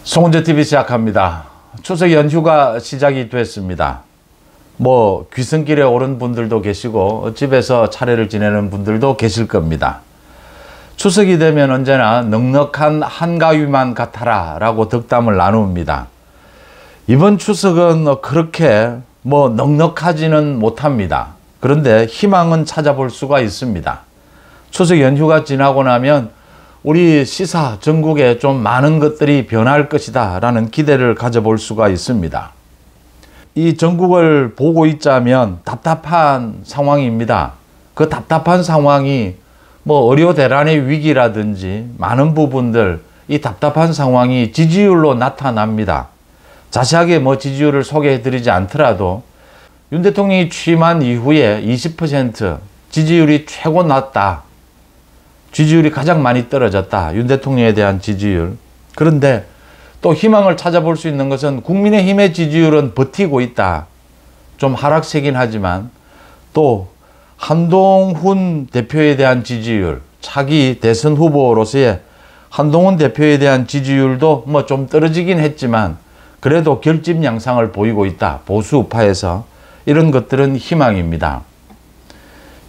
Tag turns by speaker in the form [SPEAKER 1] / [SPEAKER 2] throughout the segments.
[SPEAKER 1] 송은재TV 시작합니다. 추석 연휴가 시작이 됐습니다. 귀성길에 오른 분들도 계시고 집에서 차례를 지내는 분들도 계실 겁니다. 추석이 되면 언제나 넉넉한 한가위만 같아라 라고 덕담을 나눕니다. 이번 추석은 그렇게 넉넉하지는 못합니다. 그런데 희망은 찾아볼 수가 있습니다. 추석 연휴가 지나고 나면 우리 시사 전국에 좀 많은 것들이 변할 것이다 라는 기대를 가져볼 수가 있습니다. 이 전국을 보고 있자면 답답한 상황입니다. 그 답답한 상황이 의료대란의 위기라든지 많은 부분들 이 답답한 상황이 지지율로 나타납니다. 자세하게 지지율을 소개해 드리지 않더라도 윤 대통령이 취임한 이후에 20% 지지율이 최고 낮다. 지지율이 가장 많이 떨어졌다. 윤 대통령에 대한 지지율. 그런데 또 희망을 찾아볼 수 있는 것은 국민의힘의 지지율은 버티고 있다. 좀 하락세긴 하지만 또 한동훈 대표에 대한 지지율, 차기 대선 후보로서의 한동훈 대표에 대한 지지율도 좀 떨어지긴 했지만 그래도 결집 양상을 보이고 있다. 보수 우파에서. 이런 것들은 희망입니다.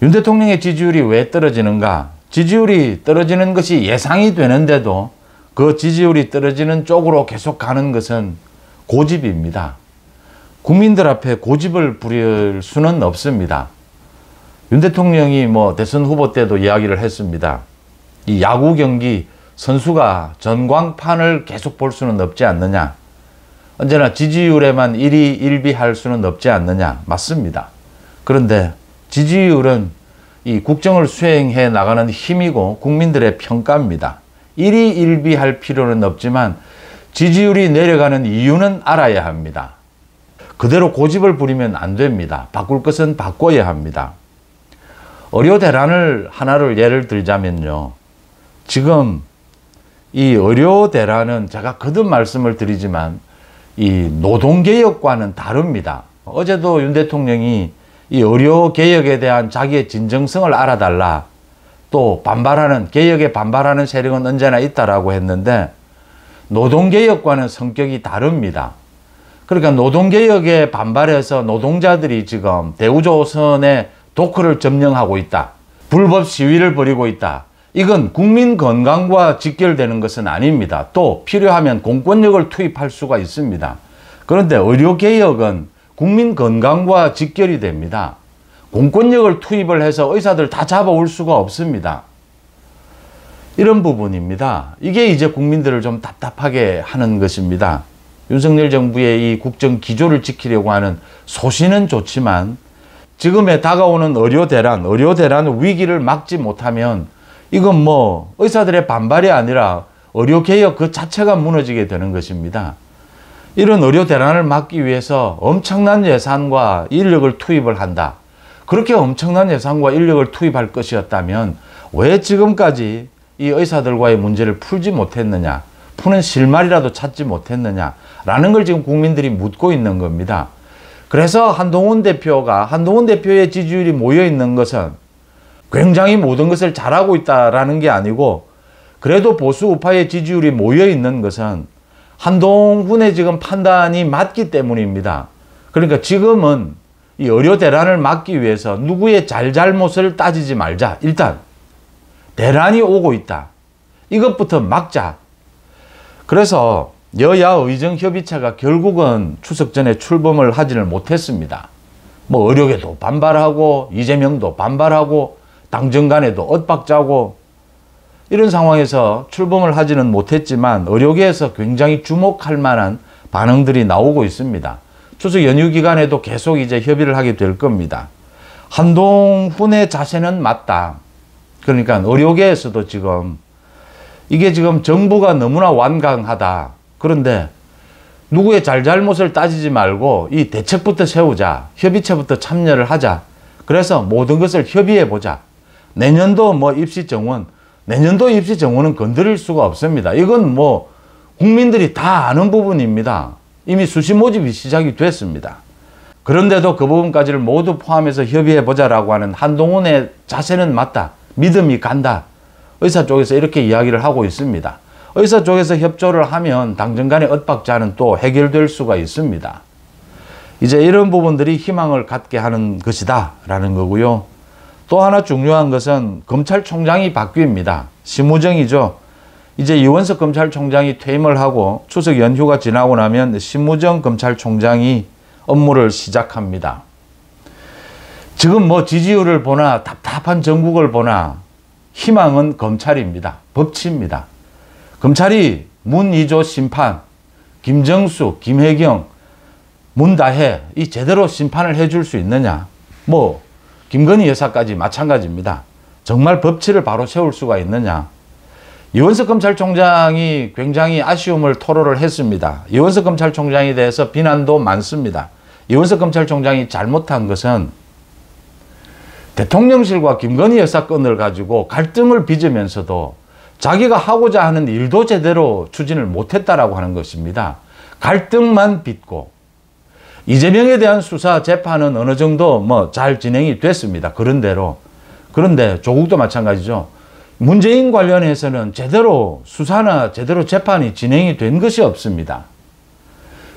[SPEAKER 1] 윤 대통령의 지지율이 왜 떨어지는가? 지지율이 떨어지는 것이 예상이 되는데도 그 지지율이 떨어지는 쪽으로 계속 가는 것은 고집입니다. 국민들 앞에 고집을 부릴 수는 없습니다. 윤 대통령이 대선 후보 때도 이야기를 했습니다. 이 야구 경기 선수가 전광판을 계속 볼 수는 없지 않느냐. 언제나 지지율에만 일희일비할 수는 없지 않느냐. 맞습니다. 그런데 지지율은 이 국정을 수행해 나가는 힘이고 국민들의 평가입니다. 일희일비할 필요는 없지만 지지율이 내려가는 이유는 알아야 합니다. 그대로 고집을 부리면 안 됩니다. 바꿀 것은 바꿔야 합니다. 의료대란을 하나를 예를 들자면요. 지금 이 의료대란은 제가 거듭 말씀을 드리지만 이 노동개혁과는 다릅니다. 어제도 윤 대통령이 이 의료개혁에 대한 자기의 진정성을 알아달라. 또 개혁에 반발하는 세력은 언제나 있다라고 했는데 노동개혁과는 성격이 다릅니다. 그러니까 노동개혁에 반발해서 노동자들이 지금 대우조선의 도크를 점령하고 있다. 불법 시위를 벌이고 있다. 이건 국민 건강과 직결되는 것은 아닙니다. 또 필요하면 공권력을 투입할 수가 있습니다. 그런데 의료개혁은 국민 건강과 직결이 됩니다. 공권력을 투입을 해서 의사들 다 잡아올 수가 없습니다. 이런 부분입니다. 이게 이제 국민들을 좀 답답하게 하는 것입니다. 윤석열 정부의 이 국정 기조를 지키려고 하는 소신은 좋지만 지금에 다가오는 의료대란 위기를 막지 못하면 이건 의사들의 반발이 아니라 의료개혁 그 자체가 무너지게 되는 것입니다. 이런 의료대란을 막기 위해서 엄청난 예산과 인력을 투입을 한다. 그렇게 엄청난 예산과 인력을 투입할 것이었다면 왜 지금까지 이 의사들과의 문제를 풀지 못했느냐, 푸는 실마리라도 찾지 못했느냐 라는 걸 지금 국민들이 묻고 있는 겁니다. 그래서 한동훈 대표의 지지율이 모여 있는 것은 굉장히 모든 것을 잘하고 있다라는 게 아니고 그래도 보수 우파의 지지율이 모여 있는 것은 한동훈의 지금 판단이 맞기 때문입니다. 그러니까 지금은 이 의료대란을 막기 위해서 누구의 잘잘못을 따지지 말자. 일단 대란이 오고 있다. 이것부터 막자. 그래서 여야 의정협의체가 결국은 추석 전에 출범을 하지를 못했습니다. 의료계도 반발하고 이재명도 반발하고 당정 간에도 엇박자고 이런 상황에서 출범을 하지는 못했지만 의료계에서 굉장히 주목할 만한 반응들이 나오고 있습니다. 추석 연휴 기간에도 계속 이제 협의를 하게 될 겁니다. 한동훈의 자세는 맞다. 그러니까 의료계에서도 이게 지금 정부가 너무나 완강하다. 그런데 누구의 잘잘못을 따지지 말고 이 대책부터 세우자. 협의체부터 참여를 하자. 그래서 모든 것을 협의해 보자. 내년도 입시 정원은 건드릴 수가 없습니다. 이건 국민들이 다 아는 부분입니다. 이미 수시 모집이 시작이 됐습니다. 그런데도 그 부분까지를 모두 포함해서 협의해 보자라고 하는 한동훈의 자세는 맞다. 믿음이 간다. 의사 쪽에서 이렇게 이야기를 하고 있습니다. 의사 쪽에서 협조를 하면 당정 간의 엇박자는 또 해결될 수가 있습니다. 이제 이런 부분들이 희망을 갖게 하는 것이다 라는 거고요. 또 하나 중요한 것은 검찰총장이 바뀝니다. 심우정이죠. 이제 이원석 검찰총장이 퇴임을 하고 추석 연휴가 지나고 나면 심우정 검찰총장이 업무를 시작합니다. 지금 뭐 지지율을 보나 답답한 전국을 보나 희망은 검찰입니다. 법치입니다. 검찰이 문희조 심판, 김정수, 김혜경, 문다혜 이 제대로 심판을 해줄 수 있느냐. 뭐 김건희 여사까지 마찬가지입니다. 정말 법치를 바로 세울 수가 있느냐. 이원석 검찰총장이 굉장히 아쉬움을 토로를 했습니다. 이원석 검찰총장에 대해서 비난도 많습니다. 이원석 검찰총장이 잘못한 것은 대통령실과 김건희 여사 건을 가지고 갈등을 빚으면서도 자기가 하고자 하는 일도 제대로 추진을 못했다라고 하는 것입니다. 갈등만 빚고 이재명에 대한 수사 재판은 어느 정도 뭐 잘 진행이 됐습니다. 그런대로. 그런데 조국도 마찬가지죠. 문재인 관련해서는 제대로 수사나 제대로 재판이 진행이 된 것이 없습니다.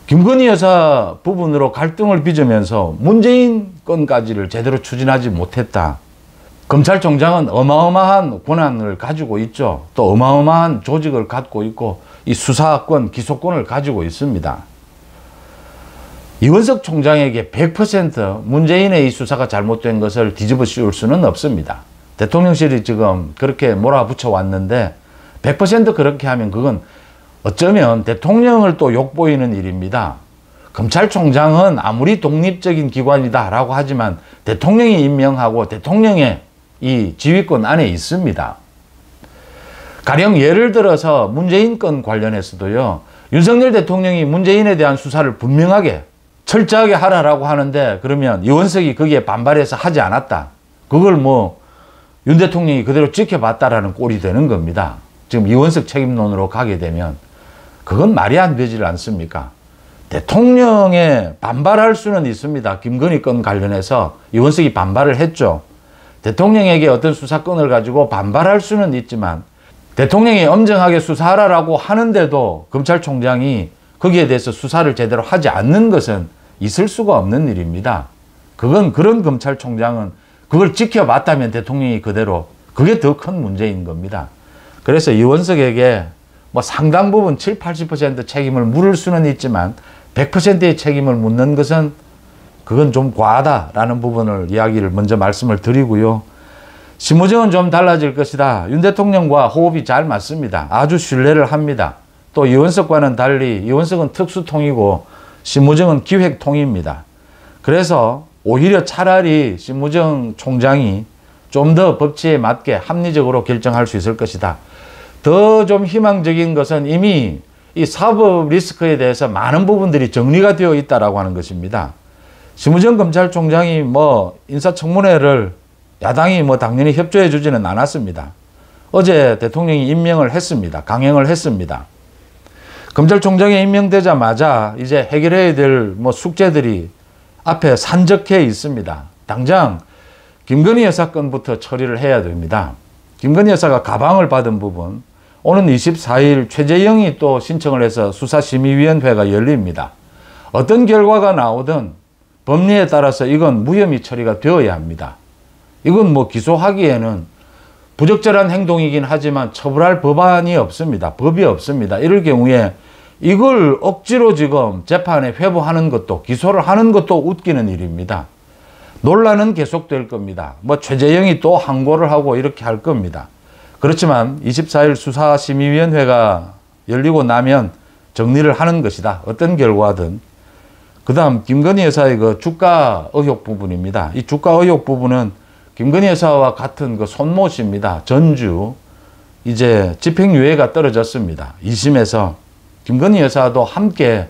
[SPEAKER 1] 김건희 여사 부분으로 갈등을 빚으면서 문재인 건까지를 제대로 추진하지 못했다. 검찰총장은 어마어마한 권한을 가지고 있죠. 또 어마어마한 조직을 갖고 있고 이 수사권, 기소권을 가지고 있습니다. 이원석 총장에게 100% 문재인의 이 수사가 잘못된 것을 뒤집어 씌울 수는 없습니다. 대통령실이 지금 그렇게 몰아붙여 왔는데 100% 그렇게 하면 그건 어쩌면 대통령을 또 욕보이는 일입니다. 검찰총장은 아무리 독립적인 기관이다라고 하지만 대통령이 임명하고 대통령의 이 지휘권 안에 있습니다. 가령 예를 들어서 문재인 건 관련해서도요. 윤석열 대통령이 문재인에 대한 수사를 분명하게 철저하게 하라라고 하는데 그러면 이원석이 거기에 반발해서 하지 않았다. 그걸 뭐 윤 대통령이 그대로 지켜봤다라는 꼴이 되는 겁니다. 지금 이원석 책임론으로 가게 되면 그건 말이 안 되질 않습니까? 대통령에 반발할 수는 있습니다. 김건희 건 관련해서 이원석이 반발을 했죠. 대통령에게 어떤 수사권을 가지고 반발할 수는 있지만 대통령이 엄정하게 수사하라고 하는데도 검찰총장이 거기에 대해서 수사를 제대로 하지 않는 것은 있을 수가 없는 일입니다. 그건 그런 검찰총장은 그걸 지켜봤다면 대통령이 그대로 그게 더 큰 문제인 겁니다. 그래서 이원석에게 뭐 상당 부분 7, 80% 책임을 물을 수는 있지만 100%의 책임을 묻는 것은 그건 좀 과하다라는 부분을 이야기를 먼저 말씀을 드리고요. 심우정은 좀 달라질 것이다. 윤 대통령과 호흡이 잘 맞습니다. 아주 신뢰를 합니다. 또 이원석과는 달리 이원석은 특수통이고 심우정은 기획통입니다. 그래서 오히려 차라리 심우정 총장이 좀 더 법치에 맞게 합리적으로 결정할 수 있을 것이다. 더 좀 희망적인 것은 이미 이 사법 리스크에 대해서 많은 부분들이 정리가 되어 있다라고 하는 것입니다. 심우정 검찰총장이 뭐 인사청문회를 야당이 뭐 당연히 협조해 주지는 않았습니다. 어제 대통령이 임명을 했습니다. 강행을 했습니다. 검찰총장이 임명되자마자 이제 해결해야 될 뭐 숙제들이 앞에 산적해 있습니다. 당장 김건희 여사 건부터 처리를 해야 됩니다. 김건희 여사가 가방을 받은 부분, 오는 24일 최재형이 또 신청을 해서 수사심의위원회가 열립니다. 어떤 결과가 나오든 법리에 따라서 이건 무혐의 처리가 되어야 합니다. 이건 뭐 기소하기에는 부적절한 행동이긴 하지만 처벌할 법안이 없습니다. 법이 없습니다. 이럴 경우에 이걸 억지로 지금 재판에 회부하는 것도 기소를 하는 것도 웃기는 일입니다. 논란은 계속될 겁니다. 뭐 최재형이 또 항고를 하고 이렇게 할 겁니다. 그렇지만 24일 수사심의위원회가 열리고 나면 정리를 하는 것이다. 어떤 결과든. 그 다음 김건희 여사의 그 주가 의혹 부분입니다. 이 주가 의혹 부분은 김건희 여사와 같은 그 손모 씨입니다. 전주 이제 집행유예가 떨어졌습니다. 2심에서 김건희 여사도 함께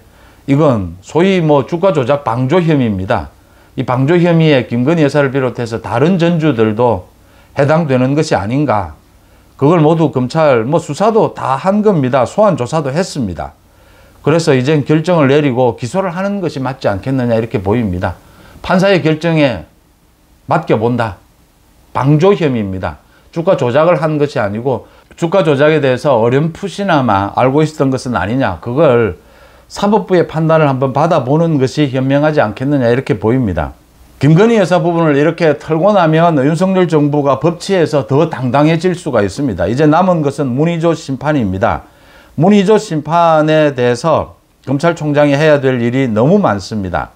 [SPEAKER 1] 이건 소위 뭐 주가 조작 방조 혐의입니다. 이 방조 혐의에 김건희 여사를 비롯해서 다른 전주들도 해당되는 것이 아닌가. 그걸 모두 검찰 뭐 수사도 다 한 겁니다. 소환 조사도 했습니다. 그래서 이젠 결정을 내리고 기소를 하는 것이 맞지 않겠느냐 이렇게 보입니다. 판사의 결정에 맡겨본다. 방조 혐의입니다. 주가 조작을 한 것이 아니고 주가 조작에 대해서 어렴풋이나마 알고 있었던 것은 아니냐, 그걸 사법부의 판단을 한번 받아보는 것이 현명하지 않겠느냐, 이렇게 보입니다. 김건희 여사 부분을 이렇게 털고 나면 윤석열 정부가 법치에서 더 당당해질 수가 있습니다. 이제 남은 것은 문희조 심판입니다. 문희조 심판에 대해서 검찰총장이 해야 될 일이 너무 많습니다.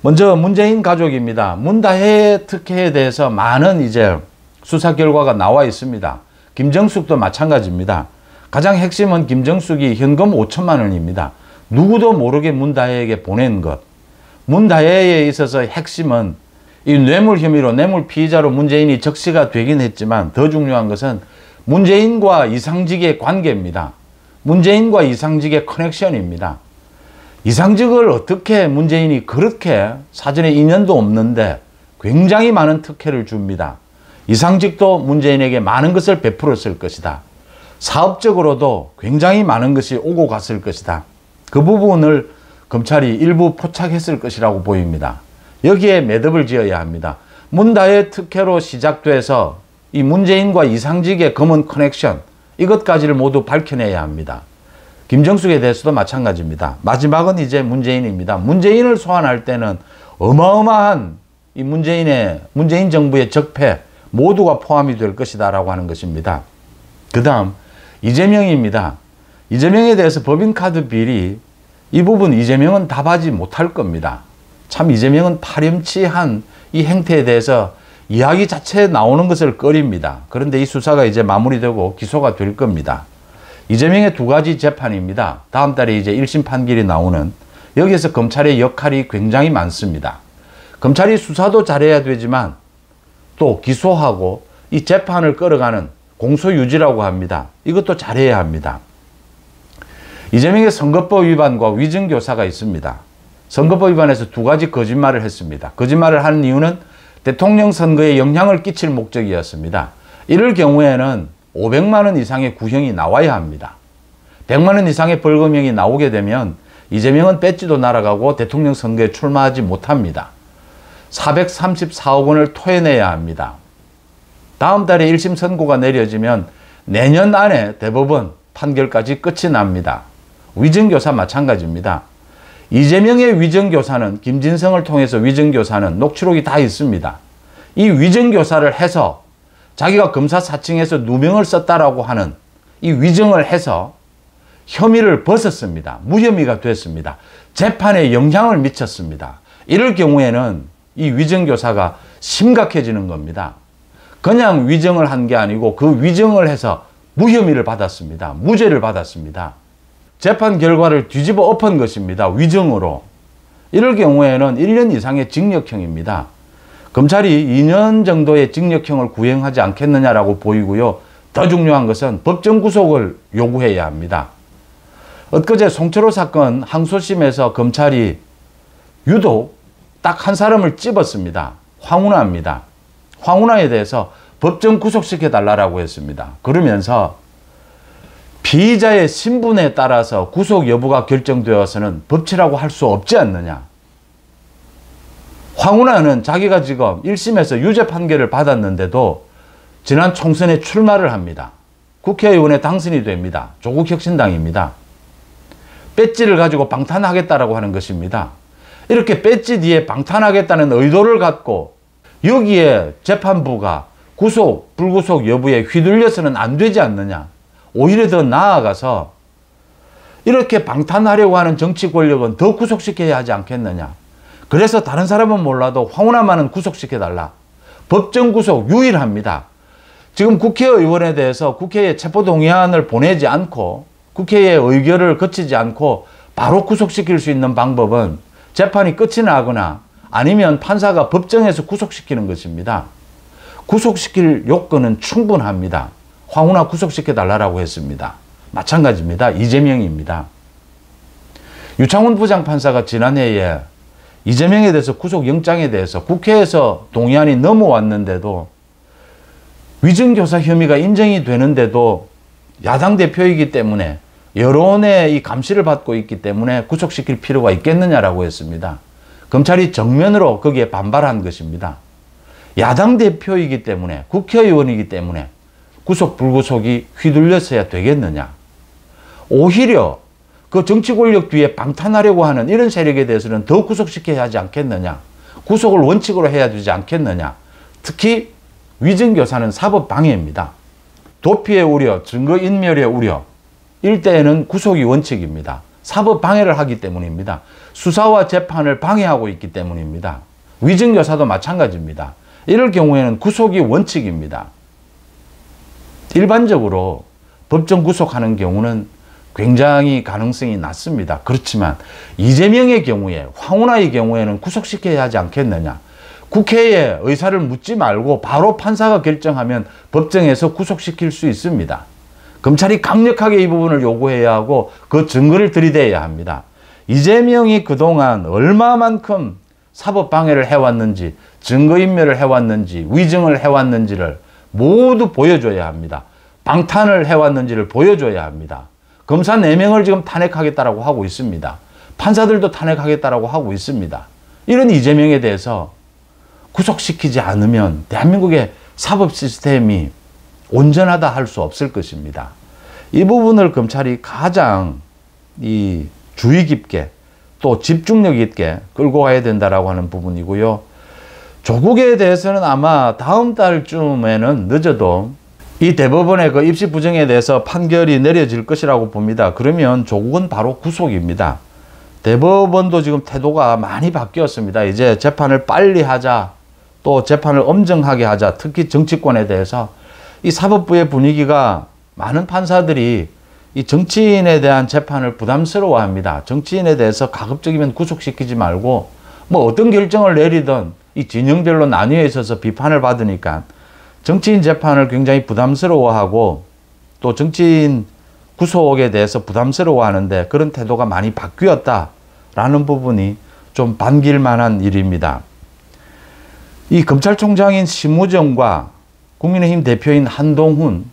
[SPEAKER 1] 먼저 문재인 가족입니다. 문다혜 특혜에 대해서 많은 이제 수사 결과가 나와 있습니다. 김정숙도 마찬가지입니다. 가장 핵심은 김정숙이 현금 5천만 원입니다. 누구도 모르게 문다혜에게 보낸 것. 문다혜에 있어서 핵심은 이 뇌물 혐의로 뇌물 피의자로 문재인이 적시가 되긴 했지만 더 중요한 것은 문재인과 이상직의 관계입니다. 문재인과 이상직의 커넥션입니다. 이상직을 어떻게 문재인이 그렇게 사전에 인연도 없는데 굉장히 많은 특혜를 줍니다. 이상직도 문재인에게 많은 것을 베풀었을 것이다. 사업적으로도 굉장히 많은 것이 오고 갔을 것이다. 그 부분을 검찰이 일부 포착했을 것이라고 보입니다. 여기에 매듭을 지어야 합니다. 문다혜 특혜로 시작돼서 이 문재인과 이상직의 검은 커넥션, 이것까지를 모두 밝혀내야 합니다. 김정숙에 대해서도 마찬가지입니다. 마지막은 이제 문재인입니다. 문재인을 소환할 때는 어마어마한 이 문재인 정부의 적폐 모두가 포함이 될 것이다 라고 하는 것입니다. 그 다음 이재명입니다. 이재명에 대해서 법인카드 비리, 이 부분 이재명은 답하지 못할 겁니다. 참 이재명은 파렴치한 이 행태에 대해서 이야기 자체에 나오는 것을 꺼립니다. 그런데 이 수사가 이제 마무리되고 기소가 될 겁니다. 이재명의 두 가지 재판입니다. 다음 달에 이제 1심 판결이 나오는, 여기에서 검찰의 역할이 굉장히 많습니다. 검찰이 수사도 잘해야 되지만 또 기소하고 이 재판을 끌어가는 공소유지라고 합니다. 이것도 잘해야 합니다. 이재명의 선거법 위반과 위증교사가 있습니다. 선거법 위반에서 두 가지 거짓말을 했습니다. 거짓말을 한 이유는 대통령 선거에 영향을 끼칠 목적이었습니다. 이럴 경우에는 500만 원 이상의 구형이 나와야 합니다. 100만 원 이상의 벌금형이 나오게 되면 이재명은 배지도 날아가고 대통령 선거에 출마하지 못합니다. 434억 원을 토해내야 합니다. 다음 달에 1심 선고가 내려지면 내년 안에 대법원 판결까지 끝이 납니다. 위증교사 마찬가지입니다. 이재명의 위증교사는, 김진성을 통해서 위증교사는 녹취록이 다 있습니다. 이 위증교사를 해서 자기가 검사 사칭해서 누명을 썼다라고 하는 이 위증을 해서 혐의를 벗었습니다. 무혐의가 됐습니다. 재판에 영향을 미쳤습니다. 이럴 경우에는 이 위증교사가 심각해지는 겁니다. 그냥 위증을 한 게 아니고 그 위증을 해서 무혐의를 받았습니다. 무죄를 받았습니다. 재판 결과를 뒤집어 엎은 것입니다. 위증으로. 이럴 경우에는 1년 이상의 징역형입니다. 검찰이 2년 정도의 징역형을 구형하지 않겠느냐라고 보이고요. 더 중요한 것은 법정 구속을 요구해야 합니다. 엊그제 송철호 사건 항소심에서 검찰이 유독 딱 한 사람을 찝었습니다. 황운하입니다. 황운하에 대해서 법정 구속시켜달라고 했습니다. 그러면서 피의자의 신분에 따라서 구속 여부가 결정되어서는 법치라고 할 수 없지 않느냐. 황운하는 자기가 지금 1심에서 유죄 판결을 받았는데도 지난 총선에 출마를 합니다. 국회의원에 당선이 됩니다. 조국혁신당입니다. 배지를 가지고 방탄하겠다라고 하는 것입니다. 이렇게 배지 뒤에 방탄하겠다는 의도를 갖고 여기에 재판부가 구속, 불구속 여부에 휘둘려서는 안 되지 않느냐. 오히려 더 나아가서 이렇게 방탄하려고 하는 정치 권력은 더 구속시켜야 하지 않겠느냐. 그래서 다른 사람은 몰라도 황운하만은 구속시켜달라. 법정 구속 유일합니다. 지금 국회의원에 대해서 국회에 체포동의안을 보내지 않고 국회의 의결을 거치지 않고 바로 구속시킬 수 있는 방법은 재판이 끝이 나거나 아니면 판사가 법정에서 구속시키는 것입니다. 구속시킬 요건은 충분합니다. 황운하 구속시켜달라고 했습니다. 마찬가지입니다. 이재명입니다. 유창훈 부장판사가 지난해에 이재명에 대해서 구속영장에 대해서 국회에서 동의안이 넘어왔는데도 위증교사 혐의가 인정이 되는데도 야당 대표이기 때문에 여론의 이 감시를 받고 있기 때문에 구속시킬 필요가 있겠느냐라고 했습니다. 검찰이 정면으로 거기에 반발한 것입니다. 야당 대표이기 때문에, 국회의원이기 때문에 구속 불구속이 휘둘렸어야 되겠느냐. 오히려 그 정치 권력 뒤에 방탄하려고 하는 이런 세력에 대해서는 더 구속시켜야 하지 않겠느냐. 구속을 원칙으로 해야 되지 않겠느냐. 특히 위증교사는 사법방해입니다. 도피의 우려, 증거인멸의 우려, 일대에는 구속이 원칙입니다. 사법방해를 하기 때문입니다. 수사와 재판을 방해하고 있기 때문입니다. 위증교사도 마찬가지입니다. 이럴 경우에는 구속이 원칙입니다. 일반적으로 법정 구속하는 경우는 굉장히 가능성이 낮습니다. 그렇지만 이재명의 경우에, 황운하의 경우에는 구속시켜야 하지 않겠느냐. 국회에 의사를 묻지 말고 바로 판사가 결정하면 법정에서 구속시킬 수 있습니다. 검찰이 강력하게 이 부분을 요구해야 하고 그 증거를 들이대야 합니다. 이재명이 그동안 얼마만큼 사법방해를 해왔는지, 증거인멸을 해왔는지, 위증을 해왔는지를 모두 보여줘야 합니다. 방탄을 해왔는지를 보여줘야 합니다. 검사 4명을 지금 탄핵하겠다라고 하고 있습니다. 판사들도 탄핵하겠다라고 하고 있습니다. 이런 이재명에 대해서 구속시키지 않으면 대한민국의 사법 시스템이 온전하다 할 수 없을 것입니다. 이 부분을 검찰이 가장 주의 깊게 또 집중력 있게 끌고 가야 된다라고 하는 부분이고요. 조국에 대해서는 아마 다음 달쯤에는 늦어도 이 대법원의 그 입시 부정에 대해서 판결이 내려질 것이라고 봅니다. 그러면 조국은 바로 구속입니다. 대법원도 지금 태도가 많이 바뀌었습니다. 이제 재판을 빨리 하자, 또 재판을 엄정하게 하자, 특히 정치권에 대해서 이 사법부의 분위기가 많은 판사들이 이 정치인에 대한 재판을 부담스러워합니다. 정치인에 대해서 가급적이면 구속시키지 말고 뭐 어떤 결정을 내리든 이 진영별로 나뉘어 있어서 비판을 받으니까 정치인 재판을 굉장히 부담스러워하고 또 정치인 구속에 대해서 부담스러워하는데 그런 태도가 많이 바뀌었다라는 부분이 좀 반길 만한 일입니다. 이 검찰총장인 심우정과 국민의힘 대표인 한동훈,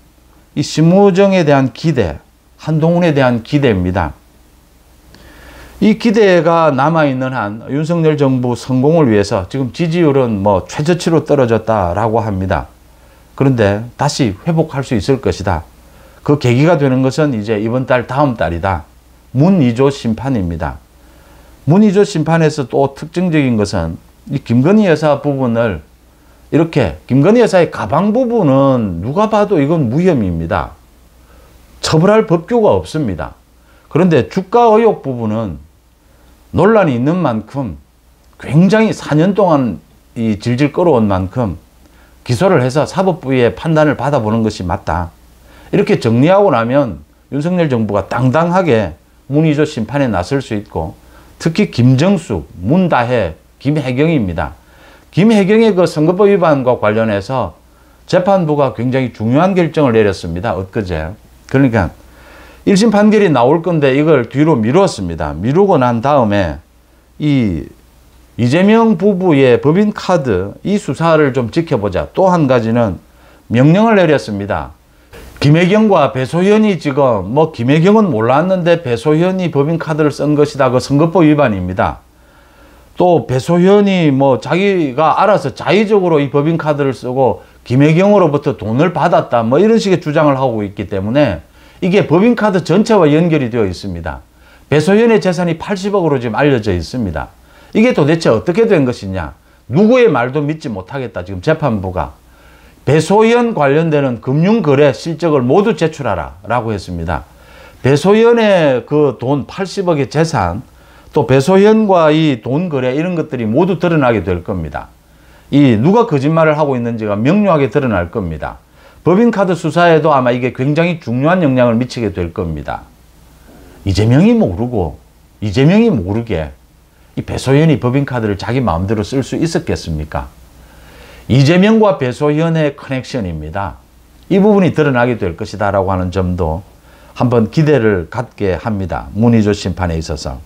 [SPEAKER 1] 이 심우정에 대한 기대, 한동훈에 대한 기대입니다. 이 기대가 남아있는 한 윤석열 정부 성공을 위해서 지금 지지율은 뭐 최저치로 떨어졌다라고 합니다. 그런데 다시 회복할 수 있을 것이다. 그 계기가 되는 것은 이제 이번 달, 다음 달이다. 문2조 심판입니다. 문2조 심판에서 또 특징적인 것은 이 김건희 여사 부분을 이렇게 김건희 여사의 가방 부분은 누가 봐도 이건 무혐의입니다. 처벌할 법규가 없습니다. 그런데 주가 의혹 부분은 논란이 있는 만큼 굉장히 4년 동안 이 질질 끌어온 만큼 기소를 해서 사법부의 판단을 받아보는 것이 맞다. 이렇게 정리하고 나면 윤석열 정부가 당당하게 문2조 심판에 나설 수 있고 특히 김정숙, 문다혜, 김혜경입니다. 김혜경의 그 선거법 위반과 관련해서 재판부가 굉장히 중요한 결정을 내렸습니다. 엊그제. 그러니까 1심 판결이 나올 건데 이걸 뒤로 미뤘습니다. 미루고 난 다음에 이재명 부부의 법인카드 이 수사를 좀 지켜보자. 또 한 가지는 명령을 내렸습니다. 김혜경과 배소현이 지금 김혜경은 몰랐는데 배소현이 법인카드를 쓴 것이다. 그 선거법 위반입니다. 또 배소현이 자기가 알아서 자의적으로 이 법인카드를 쓰고 김혜경으로부터 돈을 받았다. 이런 식의 주장을 하고 있기 때문에 이게 법인카드 전체와 연결이 되어 있습니다. 배소현의 재산이 80억으로 지금 알려져 있습니다. 이게 도대체 어떻게 된 것이냐. 누구의 말도 믿지 못하겠다. 지금 재판부가. 배소현 관련되는 금융거래 실적을 모두 제출하라 라고 했습니다. 배소현의 그 돈 80억의 재산 또 배소현과 이 돈 거래 이런 것들이 모두 드러나게 될 겁니다. 누가 거짓말을 하고 있는지가 명료하게 드러날 겁니다. 법인카드 수사에도 아마 이게 굉장히 중요한 영향을 미치게 될 겁니다. 이재명이 모르게 이 배소현이 법인카드를 자기 마음대로 쓸 수 있었겠습니까? 이재명과 배소현의 커넥션입니다. 이 부분이 드러나게 될 것이다 라고 하는 점도 한번 기대를 갖게 합니다. 문2조 심판에 있어서.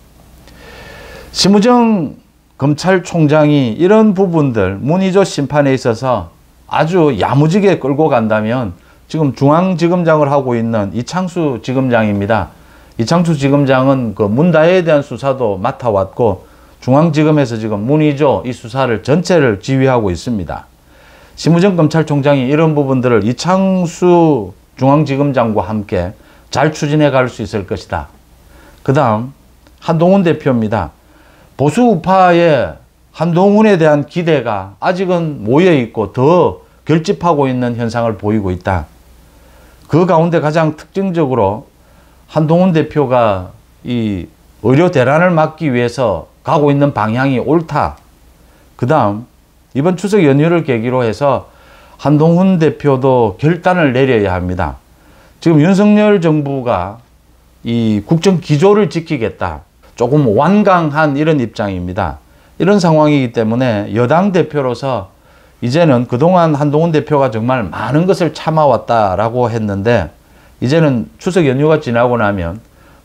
[SPEAKER 1] 심우정 검찰총장이 이런 부분들 문2조 심판에 있어서 아주 야무지게 끌고 간다면 지금 중앙지검장을 하고 있는 이창수 지검장입니다. 이창수 지검장은 그 문다혜에 대한 수사도 맡아왔고 중앙지검에서 지금 문2조 이 수사를 전체를 지휘하고 있습니다. 심우정 검찰총장이 이런 부분들을 이창수 중앙지검장과 함께 잘 추진해 갈 수 있을 것이다. 그 다음 한동훈 대표입니다. 보수 우파의 한동훈에 대한 기대가 아직은 모여있고 더 결집하고 있는 현상을 보이고 있다. 그 가운데 가장 특징적으로 한동훈 대표가 이 의료 대란을 막기 위해서 가고 있는 방향이 옳다. 그 다음 이번 추석 연휴를 계기로 해서 한동훈 대표도 결단을 내려야 합니다. 지금 윤석열 정부가 이 국정 기조를 지키겠다. 조금 완강한 이런 입장입니다. 이런 상황이기 때문에 여당 대표로서 이제는 그동안 한동훈 대표가 정말 많은 것을 참아왔다라고 했는데 이제는 추석 연휴가 지나고 나면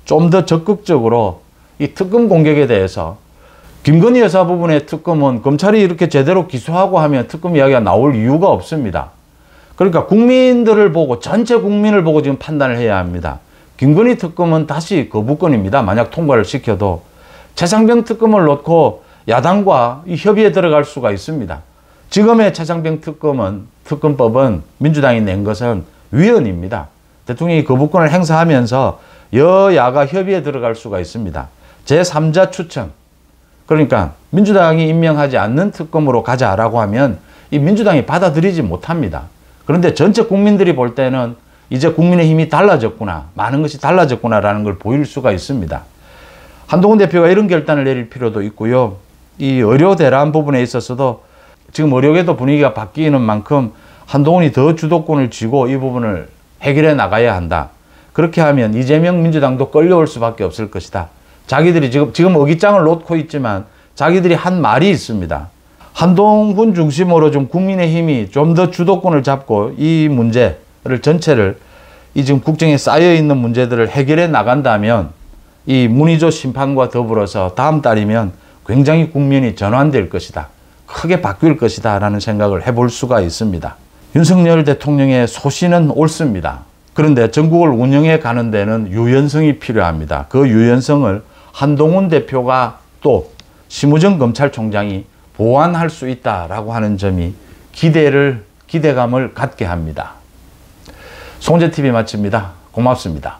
[SPEAKER 1] 좀 더 적극적으로 이 특검 공격에 대해서 김건희 여사 부분의 특검은 검찰이 이렇게 제대로 기소하고 하면 특검 이야기가 나올 이유가 없습니다. 그러니까 국민들을 보고 전체 국민을 보고 지금 판단을 해야 합니다. 김건희 특검은 다시 거부권입니다. 만약 통과를 시켜도 최상병 특검을 놓고 야당과 이 협의에 들어갈 수가 있습니다. 지금의 최상병 특검법은 민주당이 낸 것은 위헌입니다. 대통령이 거부권을 행사하면서 여야가 협의에 들어갈 수가 있습니다. 제3자 추천. 그러니까 민주당이 임명하지 않는 특검으로 가자라고 하면 이 민주당이 받아들이지 못합니다. 그런데 전체 국민들이 볼 때는 이제 국민의 힘이 달라졌구나, 많은 것이 달라졌구나라는 걸 보일 수가 있습니다. 한동훈 대표가 이런 결단을 내릴 필요도 있고요. 이 의료 대란 부분에 있어서도 지금 의료계도 분위기가 바뀌는 만큼 한동훈이 더 주도권을 쥐고 이 부분을 해결해 나가야 한다. 그렇게 하면 이재명 민주당도 끌려올 수밖에 없을 것이다. 자기들이 지금 의기장을 놓고 있지만 자기들이 한 말이 있습니다. 한동훈 중심으로 좀 국민의힘이 좀 더 주도권을 잡고 이 문제를 전체를 이 지금 국정에 쌓여 있는 문제들을 해결해 나간다면 이 문희조 심판과 더불어서 다음 달이면 굉장히 국면이 전환될 것이다. 크게 바뀔 것이다 라는 생각을 해볼 수가 있습니다. 윤석열 대통령의 소신은 옳습니다. 그런데 전국을 운영해 가는 데는 유연성이 필요합니다. 그 유연성을 한동훈 대표가 또 심우정 검찰총장이 보완할 수 있다라고 하는 점이 기대감을 갖게 합니다. 송재TV 마칩니다. 고맙습니다.